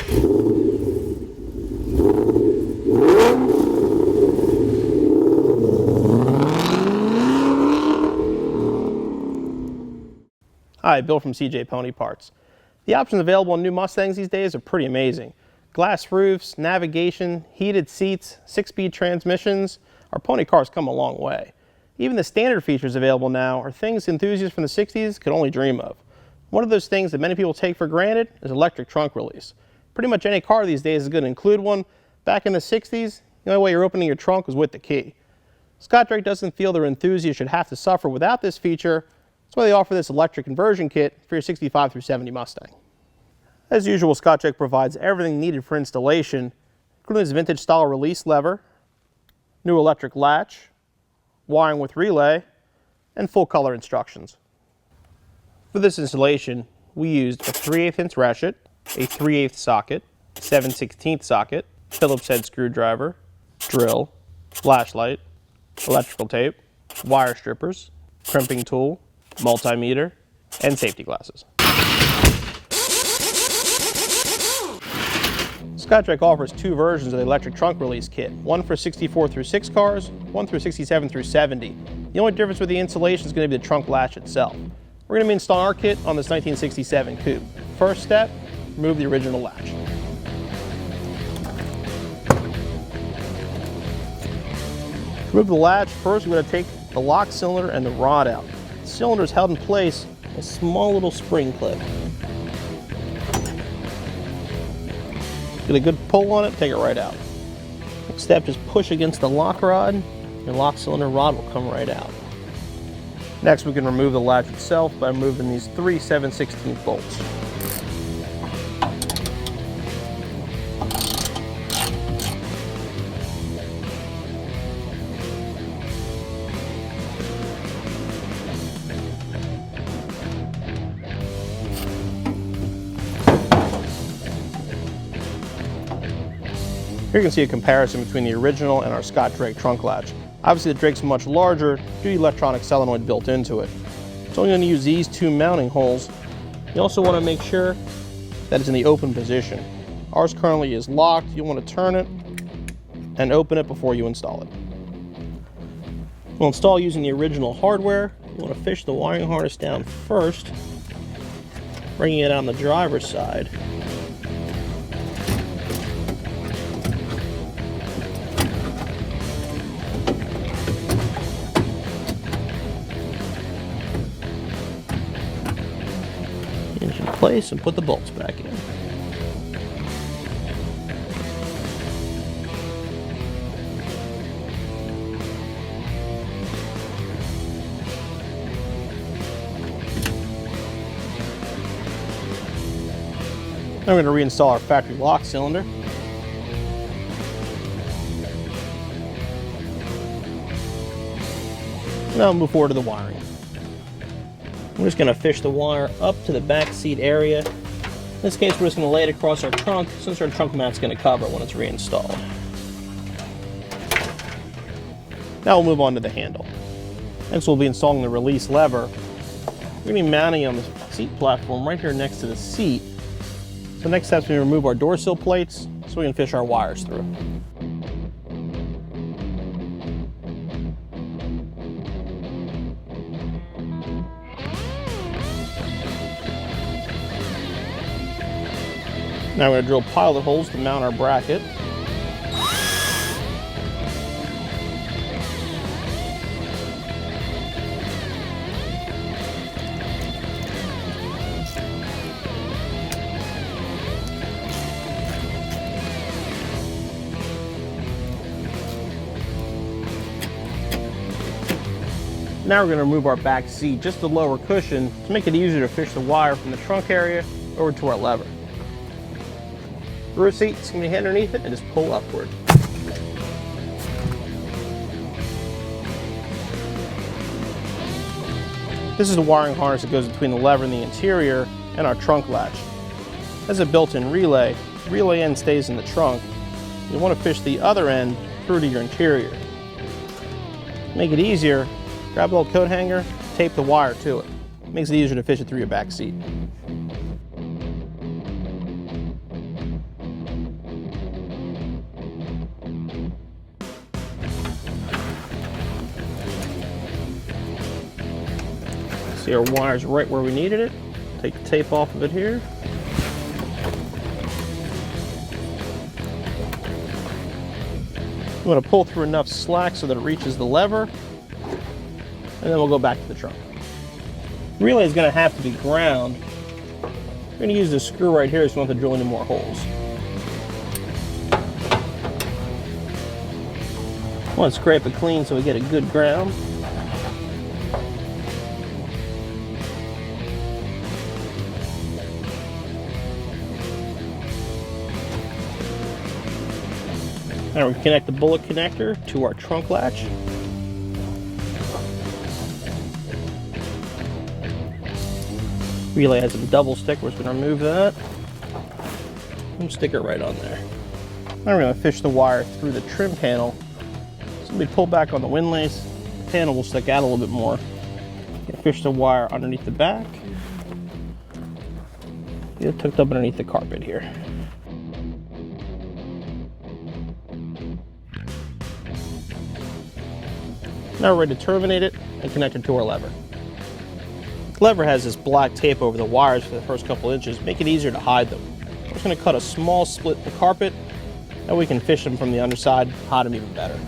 Hi, Bill from CJ Pony Parts. The options available on new Mustangs these days are pretty amazing. Glass roofs, navigation, heated seats, 6-speed transmissions. Our pony cars come a long way. Even the standard features available now are things enthusiasts from the 60s could only dream of. One of those things that many people take for granted is electric trunk release. Pretty much any car these days is going to include one. Back in the 60s, the only way you're opening your trunk was with the key. Scott Drake doesn't feel their enthusiasts should have to suffer without this feature. That's why they offer this electric conversion kit for your 65 through 70 Mustang. As usual, Scott Drake provides everything needed for installation, including this vintage style release lever, new electric latch, wiring with relay, and full color instructions. For this installation, we used a 3/8 inch ratchet, a 3/8 socket, 7/16 socket, Phillips head screwdriver, drill, flashlight, electrical tape, wire strippers, crimping tool, multimeter, and safety glasses. Scott Drake offers two versions of the electric trunk release kit, one for 64 through 6 cars, one through 67 through 70. The only difference with the installation is going to be the trunk latch itself. We're going to be installing our kit on this 1967 coupe. First step, remove the original latch. To remove the latch, first we're going to take the lock cylinder and the rod out. The cylinder is held in place with a small little spring clip. Get a good pull on it, take it right out. Next step, just push against the lock rod. Your lock cylinder rod will come right out. Next, we can remove the latch itself by removing these 3 7/16 bolts. Here you can see a comparison between the original and our Scott Drake trunk latch. Obviously the Drake's much larger due to the electronic solenoid built into it. So I'm going to use these 2 mounting holes. You also want to make sure that it's in the open position. Ours currently is locked. You'll want to turn it and open it before you install it. We'll install using the original hardware. You want to fish the wiring harness down first, bringing it on the driver's side. In place and put the bolts back in. Now we're going to reinstall our factory lock cylinder. Now we'll move forward to the wiring. I'm just going to fish the wire up to the back seat area. In this case, we're just going to lay it across our trunk since our trunk mount's going to cover when it's reinstalled. Now we'll move on to the handle. Next we'll be installing the release lever. We're going to be mounting it on the seat platform right here next to the seat. So next step is we remove our door sill plates so we can fish our wires through. Now we're going to drill pilot holes to mount our bracket. Now we're going to remove our back seat, just the lower cushion, to make it easier to fish the wire from the trunk area over to our lever. The rear seat is going to be underneath it and just pull upward. This is the wiring harness that goes between the lever and the interior and our trunk latch. As a built-in relay, the relay end stays in the trunk. You want to fish the other end through to your interior. To make it easier, grab a little coat hanger, tape the wire to it. It makes it easier to fish it through your back seat. See our wire's right where we needed it. Take the tape off of it here. I'm going to pull through enough slack so that it reaches the lever, and then we'll go back to the trunk. The relay is going to have to be ground. We're going to use this screw right here so we don't have to drill any more holes. I want to scrape it clean so we get a good ground. Now we connect the bullet connector to our trunk latch. Relay has some double stick, we're just going to remove that and stick it right on there. Now we're going to fish the wire through the trim panel. So we pull back on the windlass, the panel will stick out a little bit more. Fish the wire underneath the back. Get it tucked up underneath the carpet here. Now we're ready to terminate it and connect it to our lever. The lever has this black tape over the wires for the first couple inches, make it easier to hide them. We're just going to cut a small split in the carpet, and we can fish them from the underside, hide them even better.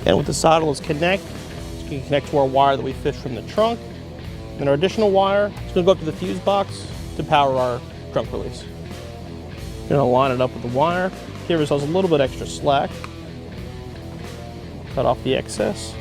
And with the solenoid connect, you can connect to our wire that we fished from the trunk. And our additional wire is going to go up to the fuse box to power our trunk release. We're going to line it up with the wire. Give ourselves a little bit extra slack. Cut off the excess.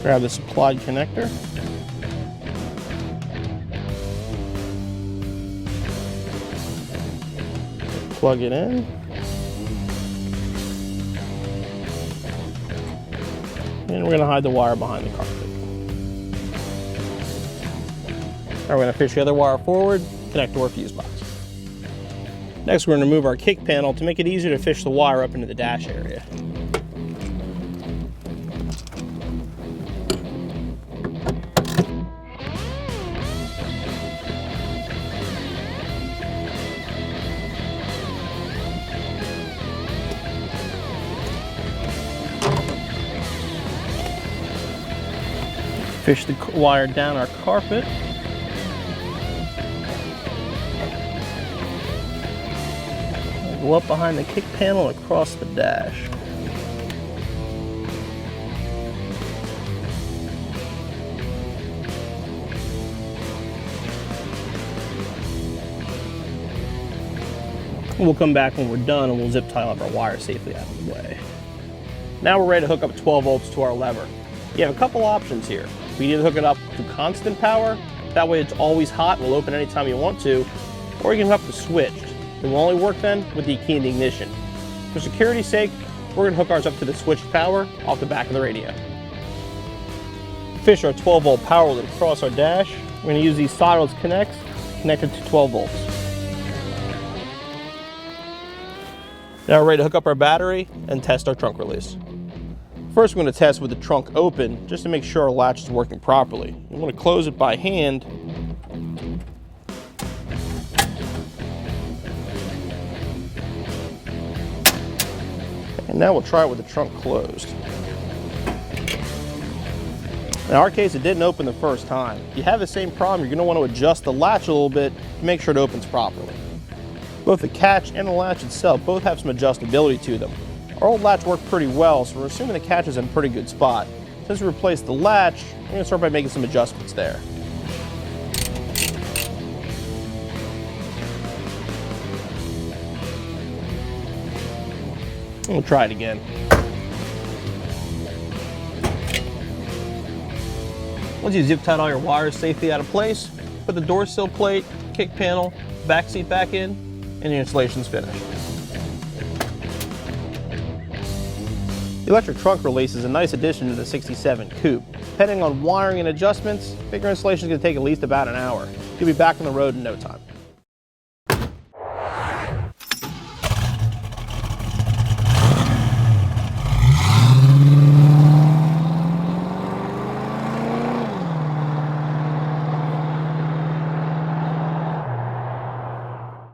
Grab the supplied connector. Plug it in. And we're going to hide the wire behind the carpet. Now we're going to fish the other wire forward, connect to our fuse box. Next, we're going to remove our kick panel to make it easier to fish the wire up into the dash area. Fish the wire down our carpet. Go up behind the kick panel across the dash. We'll come back when we're done and we'll zip tie up our wire safely out of the way. Now we're ready to hook up 12 volts to our lever. You have a couple options here. We can either hook it up to constant power, that way it's always hot and will open anytime you want to, or you can hook up to switched. It will only work then with the key in the ignition. For security's sake, we're going to hook ours up to the switched power off the back of the radio. Fish our 12 volt power lead across our dash. We're going to use these solenoid connects connected to 12 volts. Now we're ready to hook up our battery and test our trunk release. First, we're going to test with the trunk open just to make sure our latch is working properly. You want to close it by hand. And now we'll try it with the trunk closed. In our case, it didn't open the first time. If you have the same problem, you're going to want to adjust the latch a little bit to make sure it opens properly. Both the catch and the latch itself both have some adjustability to them. Our old latch worked pretty well, so we're assuming the catch is in a pretty good spot. Since we replaced the latch, we're going to start by making some adjustments there. We'll try it again. Once you zip tied all your wires safely out of place, put the door sill plate, kick panel, back seat back in, and your installation's finished. The electric trunk release is a nice addition to the 67 coupe. Depending on wiring and adjustments, bigger installation is going to take at least about an hour. You'll be back on the road in no time.